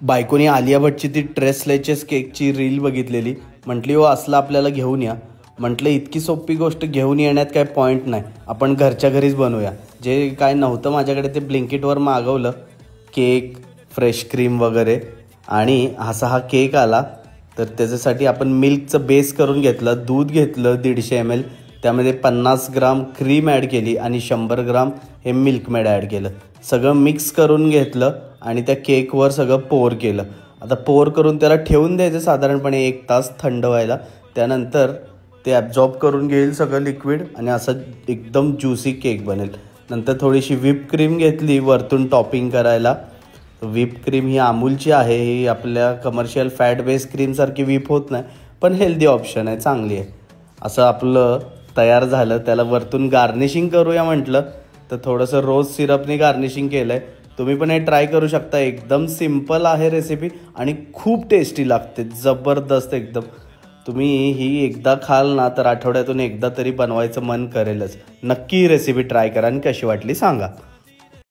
बायकोनी आलिया भट्टची ती ट्रेसलेचेस केकची रील बघितलेली. म्हटली हो असला आपल्याला घेऊन या. म्हटलं इतकी सोपी गोष्ट घेऊन येण्यात काय पॉईंट नाही, आपण घरच्या घरीच बनवूया. जे काय नव्हतं माझ्याकडे ते ब्लिंकिटवर मागवलं, केक, फ्रेश क्रीम वगैरे, आणि हा केक आला. तर त्याच्यासाठी आपण मिल्कचं बेस करून घेतलं. दूध घेतलं 150 ml, त्यामध्ये 50 ग्राम क्रीम ॲड केली आणि 100 ग्राम हे मिल्कमेड ॲड केलं. सगळं मिक्स करून घेतलं आणि त्या केकवर सगळं पोर केलं. आता पोर करून त्याला ठेवून द्यायचं साधारणपणे 1 तास थंड व्हायला. त्यानंतर ते ॲब्झॉर्ब करून घेईल सगळं लिक्विड आणि असं एकदम ज्युसी केक बनेल. नंतर थोडीशी व्हिप क्रीम घेतली वरतून टॉपिंग करायला. व्हिप क्रीम ही अमूलची आहे. ही आपल्या कमर्शियल फॅट बेस क्रीमसारखी व्हिप होत नाही, पण हेल्दी ऑप्शन आहे, चांगली आहे. असं आपलं तयार झालं. त्याला वरतून गार्निशिंग करूया म्हटलं तर थोडंसं रोज सिरपने गार्निशिंग केलं आहे. तुम्ही पण हे ट्राय करू शकता. एकदम सिम्पल आहे रेसिपी आणि खूप टेस्टी लागते, जबरदस्त एकदम. तुम्ही ही एकदा खाल ना तर आठवड्यातून एकदा तरी बनवायचं मन करेलच. नक्की ही रेसिपी ट्राय करा आणि कशी वाटली सांगा.